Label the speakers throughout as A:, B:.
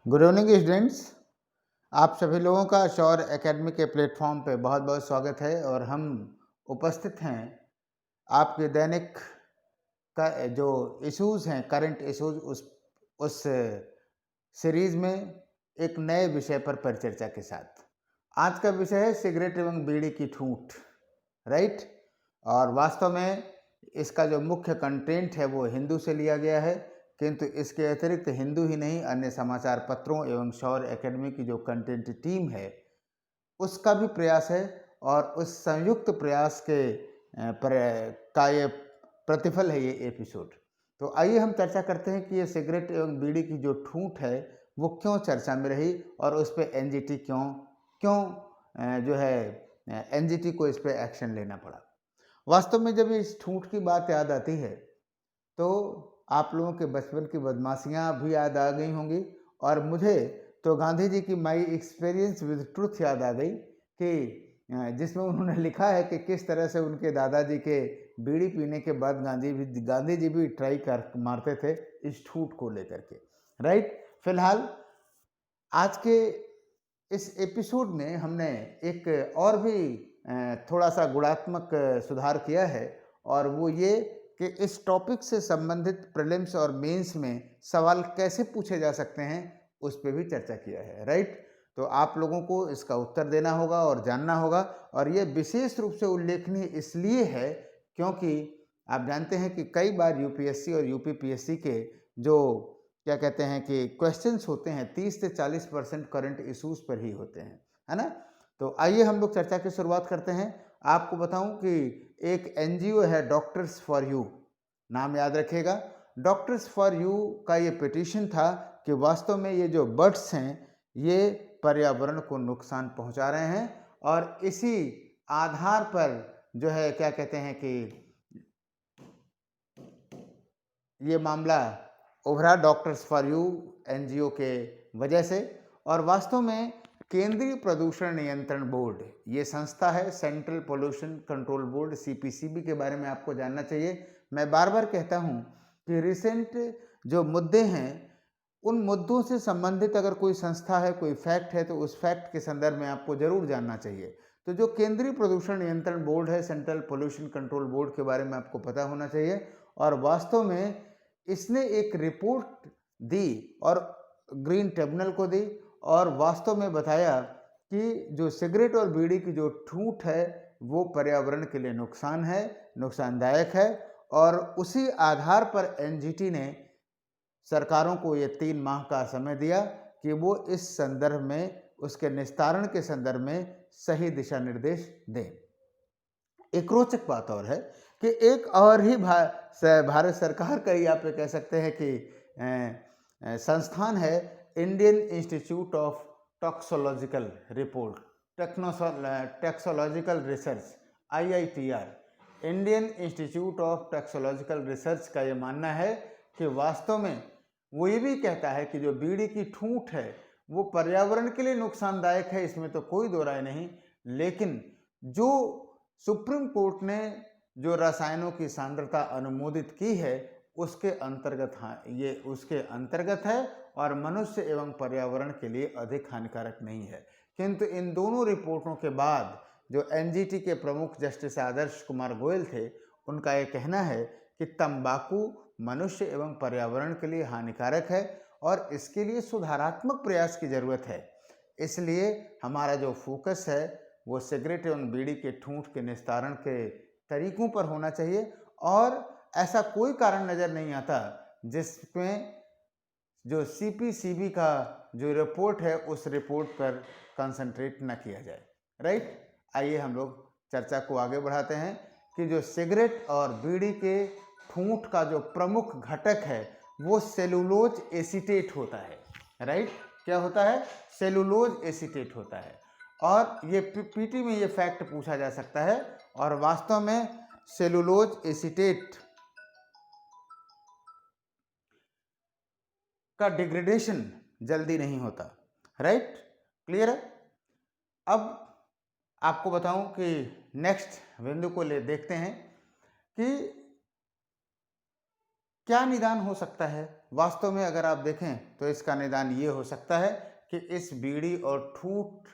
A: Good evening students. आप सभी लोगों का शौर्य एकेडमी के प्लेटफॉर्म पे बहुत बहुत स्वागत है और हम उपस्थित हैं आपके दैनिक का जो इश्यूज हैं, करंट इश्यूज, उस सीरीज में एक नए विषय पर परिचर्चा के साथ। आज का विषय है सिगरेट एवं बीड़ी की ठूंठ, राइट। और वास्तव में इसका जो मुख्य कंटेंट है वो हिंदू से लिया गया है, किंतु इसके अतिरिक्त हिंदू ही नहीं अन्य समाचार पत्रों एवं शौर्य एकेडमी की जो कंटेंट टीम है उसका भी प्रयास है और उस संयुक्त प्रयास के का ये प्रतिफल है ये एपिसोड। तो आइए हम चर्चा करते हैं कि ये सिगरेट एवं बीड़ी की जो ठूंठ है वो क्यों चर्चा में रही और उस पर एनजीटी क्यों क्यों जो है एनजीटी को इस पर एक्शन लेना पड़ा। वास्तव में जब इस ठूंठ की बात याद आती है तो आप लोगों के बचपन की बदमाशियां भी याद आ गई होंगी और मुझे तो गांधी जी की माई एक्सपीरियंस विद ट्रुथ याद आ गई कि जिसमें उन्होंने लिखा है कि किस तरह से उनके दादाजी के बीड़ी पीने के बाद गांधी जी भी ट्राई कर मारते थे इस ठूठ को लेकर के, राइट। फिलहाल आज के इस एपिसोड में हमने एक और भी थोड़ा सा गुणात्मक सुधार किया है और वो ये कि इस टॉपिक से संबंधित प्रीलिम्स और मेंस में सवाल कैसे पूछे जा सकते हैं उस पर भी चर्चा किया है, राइट। तो आप लोगों को इसका उत्तर देना होगा और जानना होगा और ये विशेष रूप से उल्लेखनीय इसलिए है क्योंकि आप जानते हैं कि कई बार यूपीएससी और यूपीपीएससी के जो क्या कहते हैं कि क्वेश्चंस होते हैं 30 से 40% करंट इश्यूज पर ही होते हैं, है ना। तो आइए हम लोग चर्चा की शुरुआत करते हैं। आपको बताऊं कि एक एनजीओ है डॉक्टर्स फॉर यू, नाम याद रखिएगा। डॉक्टर्स फॉर यू का ये पिटीशन था कि वास्तव में ये जो बर्ड्स हैं ये पर्यावरण को नुकसान पहुंचा रहे हैं और इसी आधार पर जो है क्या कहते हैं कि ये मामला उभरा डॉक्टर्स फॉर यू एनजीओ के वजह से। और वास्तव में केंद्रीय प्रदूषण नियंत्रण बोर्ड ये संस्था है, central pollution control board, CPCB के बारे में आपको जानना चाहिए। मैं बार बार कहता हूँ कि रिसेंट जो मुद्दे हैं उन मुद्दों से संबंधित अगर कोई संस्था है, कोई फैक्ट है तो उस फैक्ट के संदर्भ में आपको जरूर जानना चाहिए। तो जो केंद्रीय प्रदूषण नियंत्रण बोर्ड है, सेंट्रल पोल्यूशन कंट्रोल बोर्ड के बारे में आपको पता होना चाहिए। और वास्तव में इसने एक रिपोर्ट दी और ग्रीन ट्रिब्यूनल को दी और वास्तव में बताया कि जो सिगरेट और बीड़ी की जो ठूंठ है वो पर्यावरण के लिए नुकसानदायक है और उसी आधार पर एनजीटी ने सरकारों को ये 3 माह का समय दिया कि वो इस संदर्भ में उसके निस्तारण के संदर्भ में सही दिशा निर्देश दें। एक रोचक बात और है कि एक और ही भारत सरकार का ही आप कह सकते हैं कि संस्थान है, Indian Institute of toxicological report toxicological research, IITR, Indian Institute of toxicological research का ये मानना है कि वास्तव में वो ये भी कहता है कि जो बीड़ी की ठूंठ है वो पर्यावरण के लिए नुकसानदायक है, इसमें तो कोई दो राय नहीं। लेकिन जो सुप्रीम कोर्ट ने जो रसायनों की सांद्रता अनुमोदित की है उसके अंतर्गत, हाँ ये उसके अंतर्गत है और मनुष्य एवं पर्यावरण के लिए अधिक हानिकारक नहीं है। किंतु इन दोनों रिपोर्टों के बाद जो एनजीटी के प्रमुख जस्टिस आदर्श कुमार गोयल थे उनका ये कहना है कि तंबाकू मनुष्य एवं पर्यावरण के लिए हानिकारक है और इसके लिए सुधारात्मक प्रयास की जरूरत है। इसलिए हमारा जो फोकस है वो सिगरेट एवं बीड़ी के ठूंठ के निस्तारण के तरीकों पर होना चाहिए और ऐसा कोई कारण नज़र नहीं आता जिसमें जो सीपीसीबी का जो रिपोर्ट है उस रिपोर्ट पर कंसंट्रेट न किया जाए, राइट। आइए हम लोग चर्चा को आगे बढ़ाते हैं कि जो सिगरेट और बीड़ी के ठूंठ का जो प्रमुख घटक है वो सेलुलोज एसीटेट होता है, राइट। क्या होता है? सेलुलोज एसीटेट होता है और ये पीटी में ये फैक्ट पूछा जा सकता है और वास्तव में सेलुलोज एसीटेट का डिग्रेडेशन जल्दी नहीं होता, राइट। क्लियर है? अब आपको बताऊं कि नेक्स्ट बिंदु को ले देखते हैं कि क्या निदान हो सकता है? वास्तव में अगर आप देखें तो इसका निदान ये हो सकता है कि इस बीड़ी और ठूठ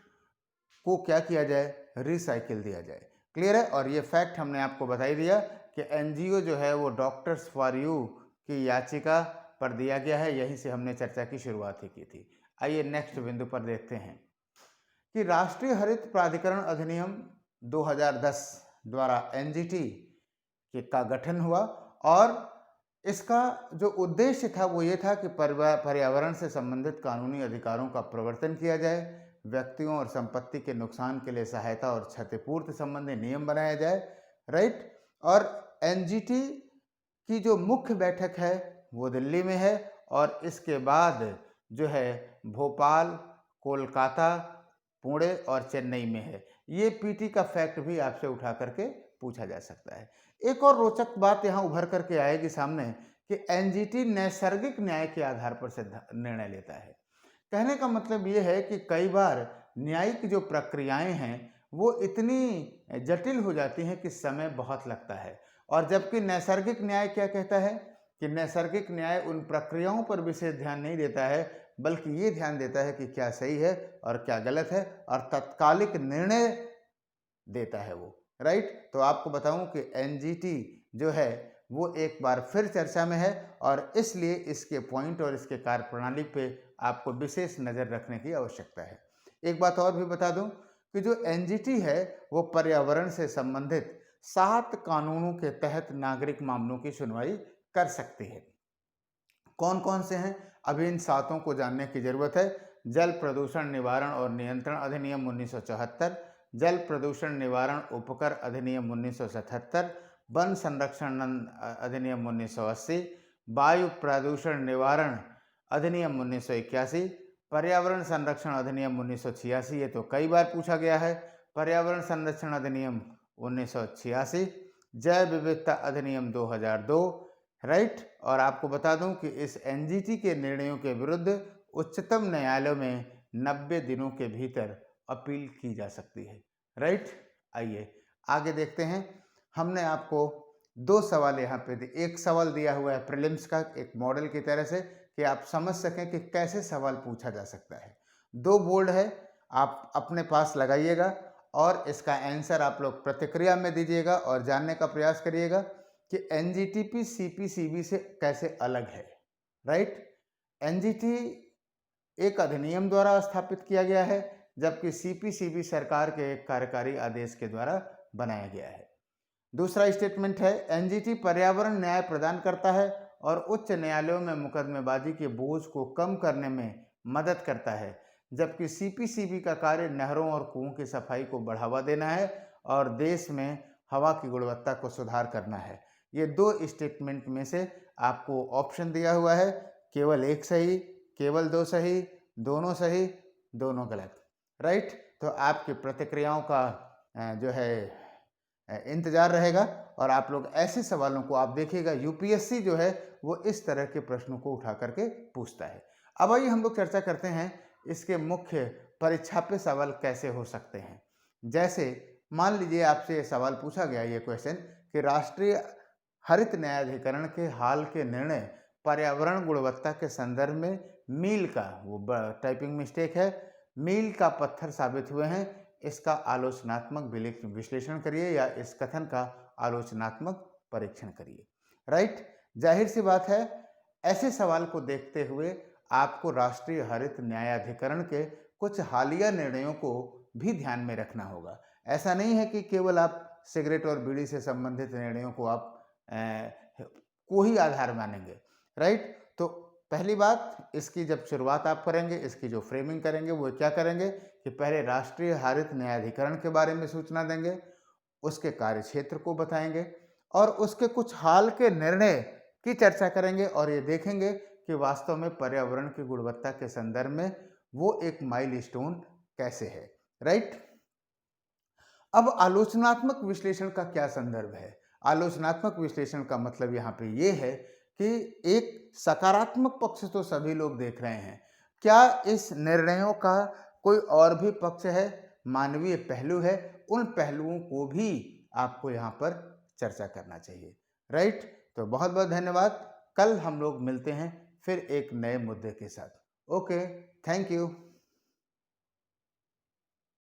A: को क्या किया जाए, रिसाइकिल दिया जाए। क्लियर है? और ये फैक्ट हमने आपको बता ही दिया कि एनजीओ जो है वो डॉक्टर्स फॉर यू की याचिका पर दिया गया है। यहीं से हमने चर्चा की शुरुआत ही की थी। आइए नेक्स्ट बिंदु पर देखते हैं कि राष्ट्रीय हरित प्राधिकरण अधिनियम 2010 द्वारा एनजीटी का गठन हुआ और इसका जो उद्देश्य था वो ये था कि पर्यावरण से संबंधित कानूनी अधिकारों का प्रवर्तन किया जाए, व्यक्तियों और संपत्ति के नुकसान के लिए सहायता और क्षतिपूर्ति संबंधी नियम बनाया जाए, राइट। और एनजीटी की जो मुख्य बैठक है वो दिल्ली में है और इसके बाद जो है भोपाल, कोलकाता, पुणे और चेन्नई में है। ये पीटी का फैक्ट भी आपसे उठा करके पूछा जा सकता है। एक और रोचक बात यहाँ उभर करके आएगी सामने कि एनजीटी नैसर्गिक न्याय के आधार पर निर्णय लेता है। कहने का मतलब ये है कि कई बार न्यायिक जो प्रक्रियाएं हैं वो इतनी जटिल हो जाती हैं कि समय बहुत लगता है, और जबकि नैसर्गिक न्याय क्या कहता है कि नैसर्गिक न्याय उन प्रक्रियाओं पर विशेष ध्यान नहीं देता है, बल्कि ये ध्यान देता है कि क्या सही है और क्या गलत है, और तत्कालिक निर्णय देता है वो, राइट। तो आपको बताऊं कि एनजीटी जो है वो एक बार फिर चर्चा में है और इसलिए इसके पॉइंट और इसके कार्यप्रणाली पे आपको विशेष नज़र रखने की आवश्यकता है। एक बात और भी बता दूं कि जो एनजीटी है वो पर्यावरण से संबंधित 7 कानूनों के तहत नागरिक मामलों की सुनवाई कर सकती है। कौन कौन से हैं, अभी इन 7 को जानने की जरूरत है। जल प्रदूषण निवारण और नियंत्रण अधिनियम 1974, जल प्रदूषण निवारण उपकर अधिनियम 1977, वन संरक्षण अधिनियम 1980, वायु प्रदूषण निवारण अधिनियम 1981, पर्यावरण संरक्षण अधिनियम 1986, ये तो कई बार पूछा गया है, पर्यावरण संरक्षण अधिनियम 1986, जैव विविधता अधिनियम 2002, राइट। और आपको बता दूं कि इस एनजीटी के निर्णयों के विरुद्ध उच्चतम न्यायालय में 90 दिनों के भीतर अपील की जा सकती है, राइट। आइए आगे देखते हैं। हमने आपको 2 सवाल यहाँ पे एक सवाल दिया हुआ है प्रीलिम्स का, एक मॉडल की तरह से, कि आप समझ सकें कि कैसे सवाल पूछा जा सकता है। 2 बोर्ड है, आप अपने पास लगाइएगा और इसका आंसर आप लोग प्रतिक्रिया में दीजिएगा और जानने का प्रयास करिएगा कि एनजीटी सीपीसीबी से कैसे अलग है, राइट। एनजीटी एक अधिनियम द्वारा स्थापित किया गया है, जबकि सीपीसीबी सरकार के एक कार्यकारी आदेश के द्वारा बनाया गया है। दूसरा स्टेटमेंट है, एनजीटी पर्यावरण न्याय प्रदान करता है और उच्च न्यायालयों में मुकदमेबाजी के बोझ को कम करने में मदद करता है, जबकि सीपीसीबी का कार्य नहरों और कुओं की सफाई को बढ़ावा देना है और देश में हवा की गुणवत्ता को सुधार करना है। ये 2 स्टेटमेंट में से आपको ऑप्शन दिया हुआ है, केवल एक सही, केवल 2 सही, दोनों सही, दोनों गलत, राइट। तो आपकी प्रतिक्रियाओं का जो है इंतजार रहेगा और आप लोग ऐसे सवालों को आप देखिएगा, यूपीएससी जो है वो इस तरह के प्रश्नों को उठा करके पूछता है। अब आइए हम लोग चर्चा करते हैं इसके मुख्य परीक्षा पे सवाल कैसे हो सकते हैं। जैसे मान लीजिए आपसे ये सवाल पूछा गया, ये क्वेश्चन, कि राष्ट्रीय हरित न्यायाधिकरण के हाल के निर्णय पर्यावरण गुणवत्ता के संदर्भ में मील का, वो टाइपिंग मिस्टेक है, मील का पत्थर साबित हुए हैं, इसका आलोचनात्मक विश्लेषण करिए या इस कथन का आलोचनात्मक परीक्षण करिए, राइट। जाहिर सी बात है, ऐसे सवाल को देखते हुए आपको राष्ट्रीय हरित न्यायाधिकरण के कुछ हालिया निर्णयों को भी ध्यान में रखना होगा। ऐसा नहीं है कि केवल आप सिगरेट और बीड़ी से संबंधित निर्णयों को आप को ही आधार मानेंगे, राइट। तो पहली बात, इसकी जब शुरुआत आप करेंगे, इसकी जो फ्रेमिंग करेंगे वो क्या करेंगे कि पहले राष्ट्रीय हरित न्यायाधिकरण के बारे में सूचना देंगे, उसके कार्यक्षेत्र को बताएंगे और उसके कुछ हाल के निर्णय की चर्चा करेंगे और ये देखेंगे कि वास्तव में पर्यावरण की गुणवत्ता के संदर्भ में वो एक माइलस्टोन कैसे है, राइट। अब आलोचनात्मक विश्लेषण का क्या संदर्भ है? आलोचनात्मक विश्लेषण का मतलब यहाँ पे ये है कि एक सकारात्मक पक्ष तो सभी लोग देख रहे हैं, क्या इस निर्णयों का कोई और भी पक्ष है, मानवीय पहलू है, उन पहलुओं को भी आपको यहाँ पर चर्चा करना चाहिए, राइट। तो बहुत बहुत धन्यवाद। कल हम लोग मिलते हैं फिर एक नए मुद्दे के साथ। Okay, thank you.